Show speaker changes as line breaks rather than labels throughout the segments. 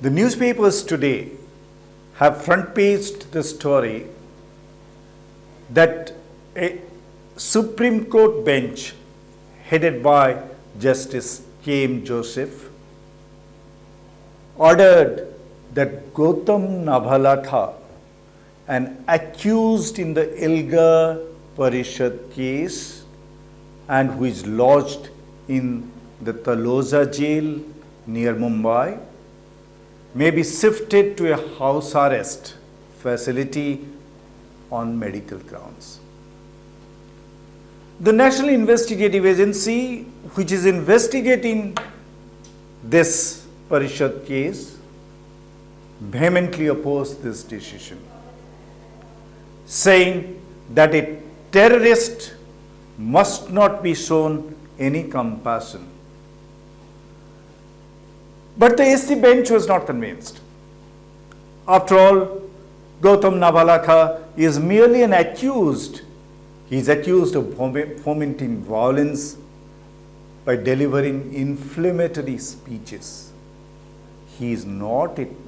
The newspapers today have front-paged the story that a Supreme Court bench headed by Justice K.M. Joseph ordered that Gautam Navalakha, an accused in the Elgar Parishad case and who is lodged in the Taloja jail near Mumbai, may be shifted to a house arrest facility on medical grounds. The National Investigative Agency, which is investigating this Parishad case, vehemently opposed this decision, saying that a terrorist must not be shown any compassion. But the SC bench was not convinced. After all, Gautam Navalakha is merely an accused. He is accused of fomenting violence by delivering inflammatory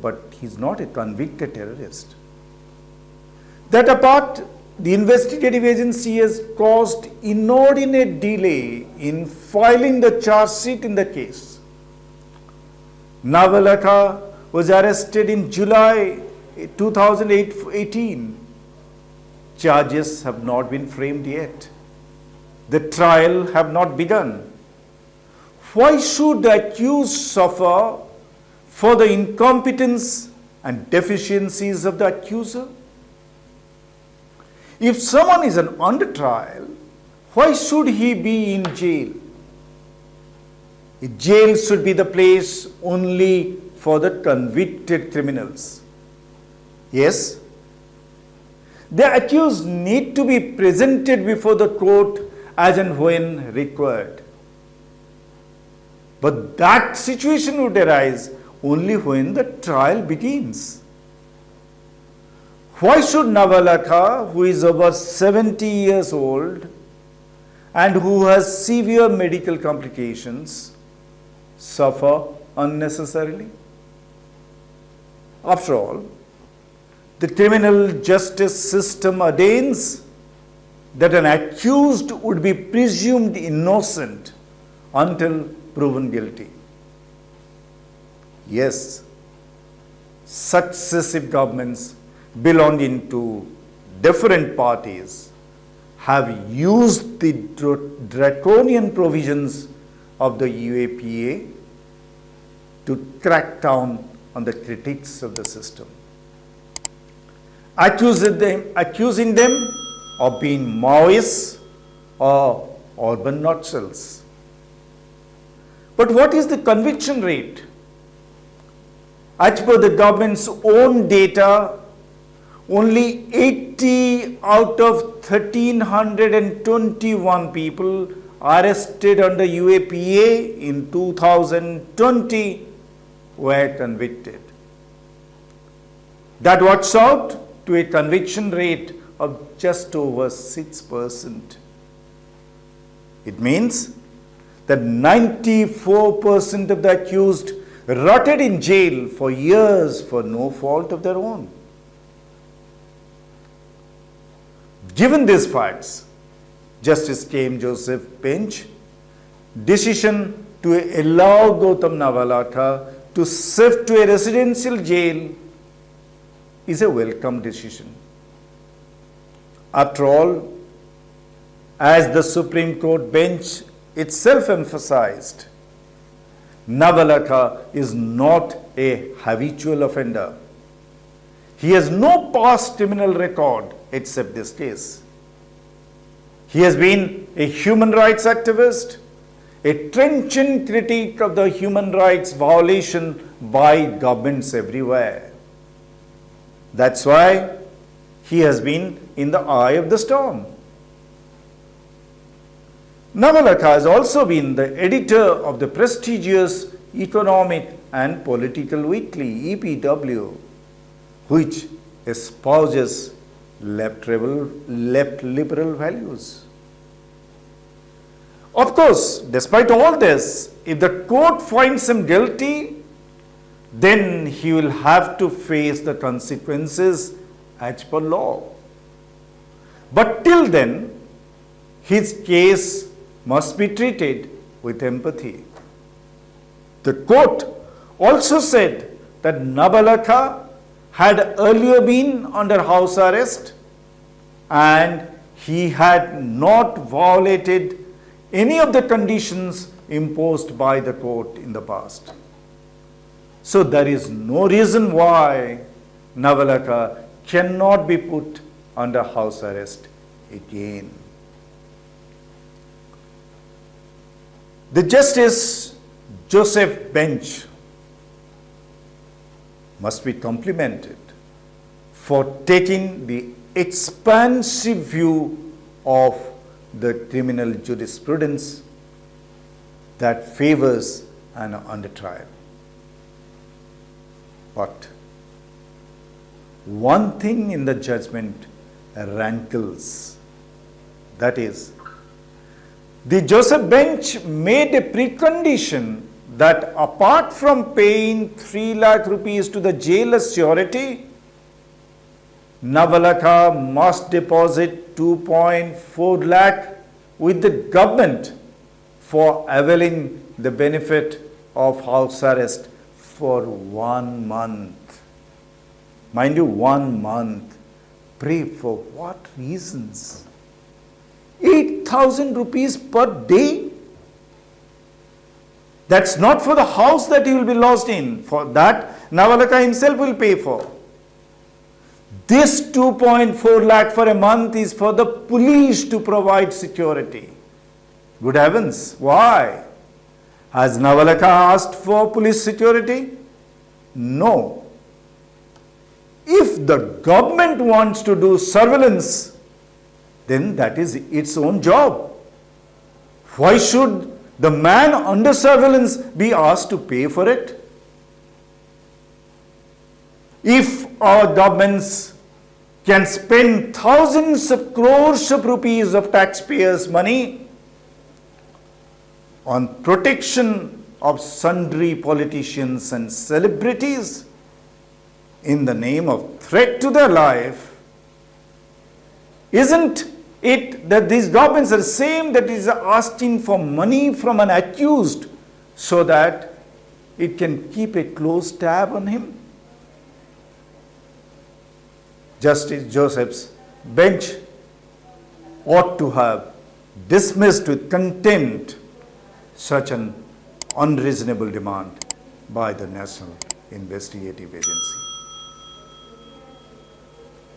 but he is not a convicted terrorist. That apart, the investigative agency has caused inordinate delay in filing the charge sheet in the case. Navalakha was arrested in July 2018. Charges have not been framed yet. The trial have not begun. Why should the accused suffer for the incompetence and deficiencies of the accuser? If someone is under trial, why should he be in jail? A jail should be the place only for the convicted criminals. Yes, the accused need to be presented before the court as and when required. But that situation would arise only when the trial begins. Why should Navalakha, who is over 70 years old and who has severe medical complications, suffer unnecessarily? After all, the criminal justice system ordains that an accused would be presumed innocent until proven guilty. Yes, successive governments belonging to different parties have used the draconian provisions of the UAPA to crack down on the critics of the system, accusing them of being Maoists or urban nutshills. But what is the conviction rate? As per the government's own data, only 80 out of 1,321 people arrested under UAPA in 2020 were convicted. That works out to a conviction rate of just over 6%. It means that 94% of the accused rotted in jail for years for no fault of their own. Given these facts, Justice K.M. Joseph bench decision to allow Gautam Navalakha to shift to a residential jail is a welcome decision. After all, as the Supreme Court bench itself emphasized, Navalakha is not a habitual offender. He has no past criminal record except this case. He has been a human rights activist, a trenchant critic of the human rights violation by governments everywhere. That's why he has been in the eye of the storm. Navalakha has also been the editor of the prestigious Economic and Political Weekly, EPW, which espouses left liberal values. Of course, despite all this, if the court finds him guilty, then he will have to face the consequences as per law. But till then, his case must be treated with empathy. The court also said that Navalakha had earlier been under house arrest and he had not violated any of the conditions imposed by the court in the past. So there is no reason why Navalakha cannot be put under house arrest again. The Justice Joseph bench must be complimented for taking the expansive view of the criminal jurisprudence that favors an under trial. But one thing in the judgment rankles, that is, the Joseph bench made a precondition that apart from paying 3 lakh rupees to the jailer's surety, Navalakha must deposit 2.4 lakh with the government for availing the benefit of house arrest for 1 month. Mind you, 1 month. Pray for what reasons? 8,000 rupees per day? That's not for the house that he will be lodged in. For that, Navalakha himself will pay for. This 2.4 lakh for a month is for the police to provide security. Good heavens, why? Has Navalakha asked for police security? No. If the government wants to do surveillance, then that is its own job. Why should the man under surveillance be asked to pay for it? If our governments can spend thousands of crores of rupees of taxpayers' money on protection of sundry politicians and celebrities in the name of threat to their life, isn't it that these governments are the same that is asking for money from an accused so that it can keep a close tab on him? Justice Joseph's bench ought to have dismissed with contempt such an unreasonable demand by the National Investigative Agency.